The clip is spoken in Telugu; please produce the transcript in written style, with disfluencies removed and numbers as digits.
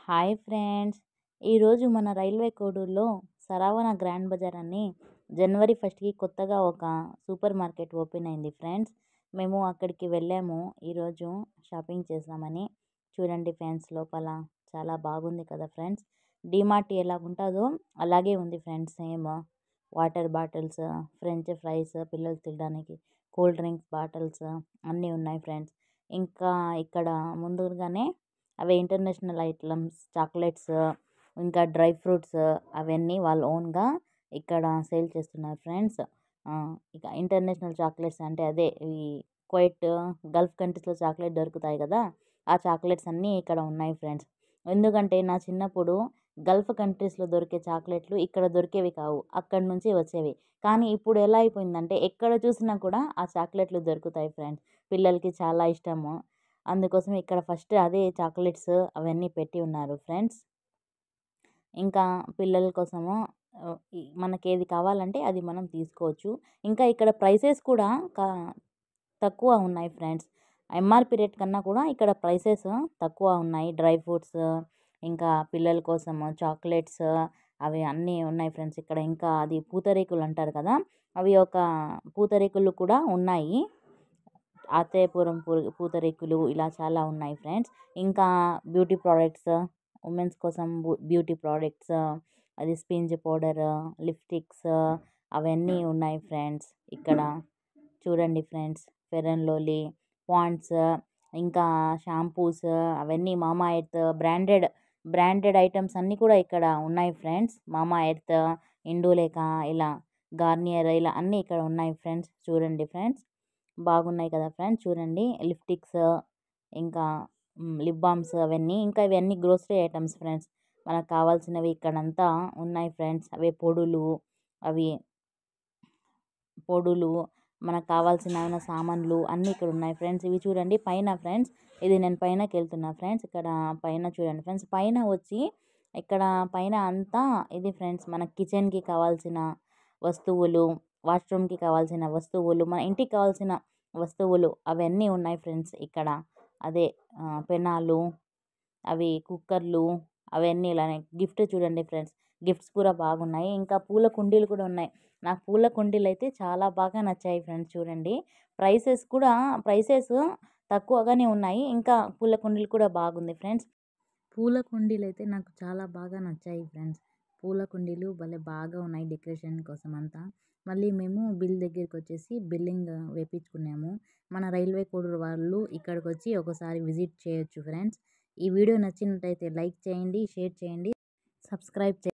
Hi friends. ఈరోజు మన రైల్వే కోడూరులో సరావణ గ్రాండ్ బజార్ అని జనవరి 1కి కొత్తగా ఒక సూపర్ మార్కెట్ ఓపెన్ అయింది ఫ్రెండ్స్. మేము అక్కడికి వెళ్ళాము ఈరోజు షాపింగ్ చేసామని. చూడండి ఫ్రెండ్స్, లోపల చాలా బాగుంది కదా ఫ్రెండ్స్. డీమార్ట్ ఎలా ఉంటుందో అలాగే ఉంది friends. Same water bottles, French fries, పిల్లలు తినడానికి కూల్ డ్రింక్స్ బాటిల్స్ అన్నీ ఉన్నాయి ఫ్రెండ్స్. ఇంకా ఇక్కడ ముందుగానే అవి ఇంటర్నేషనల్ ఐటమ్స్, చాక్లెట్స్, ఇంకా డ్రై ఫ్రూట్స్ అవన్నీ వాళ్ళు ఓన్గా ఇక్కడ సేల్ చేస్తున్నారు ఫ్రెండ్స్. ఇక ఇంటర్నేషనల్ చాక్లెట్స్ అంటే అదే ఈ క్వైట్ గల్ఫ్ కంట్రీస్లో చాక్లెట్ దొరుకుతాయి కదా, ఆ చాక్లెట్స్ అన్నీ ఇక్కడ ఉన్నాయి ఫ్రెండ్స్. ఎందుకంటే నా చిన్నప్పుడు గల్ఫ్ కంట్రీస్లో దొరికే చాక్లెట్లు ఇక్కడ దొరికేవి కావు, అక్కడి నుంచి వచ్చేవి. కానీ ఇప్పుడు ఎలా అయిపోయిందంటే ఎక్కడ చూసినా కూడా ఆ చాక్లెట్లు దొరుకుతాయి ఫ్రెండ్స్. పిల్లలకి చాలా ఇష్టము, అందుకోసం ఇక్కడ ఫస్ట్ అదే చాక్లెట్స్ అవన్నీ పెట్టి ఉన్నారు ఫ్రెండ్స్. ఇంకా పిల్లల కోసము మనకి ఏది కావాలంటే అది మనం తీసుకోవచ్చు. ఇంకా ఇక్కడ ప్రైసెస్ కూడా తక్కువ ఉన్నాయి ఫ్రెండ్స్. ఎంఆర్పి రేట్ కన్నా కూడా ఇక్కడ ప్రైసెస్ తక్కువ ఉన్నాయి. డ్రై ఫ్రూట్స్, ఇంకా పిల్లల కోసము చాక్లెట్స్ అవి అన్నీ ఉన్నాయి ఫ్రెండ్స్ ఇక్కడ. ఇంకా అది పూతరేకులు అంటారు కదా, అవి ఒక పూతరేకులు కూడా ఉన్నాయి. ఆత్రేయపురం పూతరేకులు ఇలా చాలా ఉన్నాయి ఫ్రెండ్స్. ఇంకా బ్యూటీ ప్రోడక్ట్స్, ఉమెన్స్ కోసం బ్యూటీ ప్రోడక్ట్స్, అది స్పింజ్ పౌడర్, లిప్స్టిక్స్ అవన్నీ ఉన్నాయి ఫ్రెండ్స్ ఇక్కడ. చూడండి friends, Fair and Lovely, Pond's, ఇంకా షాంపూస్ అవన్నీ మామా ఎర్త్ బ్రాండెడ్ ఐటమ్స్ అన్నీ కూడా ఇక్కడ ఉన్నాయి ఫ్రెండ్స్. మామా ఎర్త్, ఇండోలేక, ఇలా గార్నియర్ ఇలా అన్నీ ఇక్కడ ఉన్నాయి ఫ్రెండ్స్. చూడండి ఫ్రెండ్స్, బాగున్నాయి కదా ఫ్రెండ్స్. చూడండి లిప్స్టిక్స్, ఇంకా లిప్ బామ్స్ అవన్నీ. ఇంకా ఇవన్నీ గ్రోసరీ ఐటమ్స్ ఫ్రెండ్స్. మనకు కావాల్సినవి ఇక్కడంతా ఉన్నాయి ఫ్రెండ్స్. అవే పొడులు మనకు కావాల్సిన సామాన్లు అన్నీ ఇక్కడ ఉన్నాయి ఫ్రెండ్స్. ఇవి చూడండి పైన ఫ్రెండ్స్, ఇది నేను పైనకి వెళ్తున్నా ఫ్రెండ్స్. ఇక్కడ పైన చూడండి ఫ్రెండ్స్, పైన వచ్చి ఇక్కడ పైన అంతా ఇది ఫ్రెండ్స్ మన కిచెన్కి కావాల్సిన వస్తువులు, వాష్రూమ్కి కావాల్సిన వస్తువులు, మన ఇంటికి కావాల్సిన వస్తువులు అవన్నీ ఉన్నాయి ఫ్రెండ్స్ ఇక్కడ. అదే పెనాలు, అవి కుక్కర్లు అవన్నీ ఇలానే. గిఫ్ట్ చూడండి ఫ్రెండ్స్, గిఫ్ట్స్ కూడా బాగున్నాయి. ఇంకా పూల కుండీలు కూడా ఉన్నాయి. నాకు పూల కుండీలు అయితే చాలా బాగా నచ్చాయి ఫ్రెండ్స్. చూడండి ప్రైసెస్ తక్కువగానే ఉన్నాయి. ఇంకా పూల కుండీలు కూడా బాగుంది ఫ్రెండ్స్. పూల కుండీలు అయితే నాకు చాలా బాగా నచ్చాయి ఫ్రెండ్స్. పూల కుండీలు భలే బాగా ఉన్నాయి డెకరేషన్ కోసం అంతా. మళ్ళీ మేము బిల్ దగ్గరికి వచ్చేసి బిల్లింగ్ వేయించుకున్నాము. మన రైల్వే కోడూరు వాళ్ళు ఇక్కడికి వచ్చి ఒకసారి విజిట్ చేయొచ్చు ఫ్రెండ్స్. ఈ వీడియో నచ్చినట్టయితే లైక్ చేయండి, షేర్ చేయండి, సబ్స్క్రైబ్ చేయండి.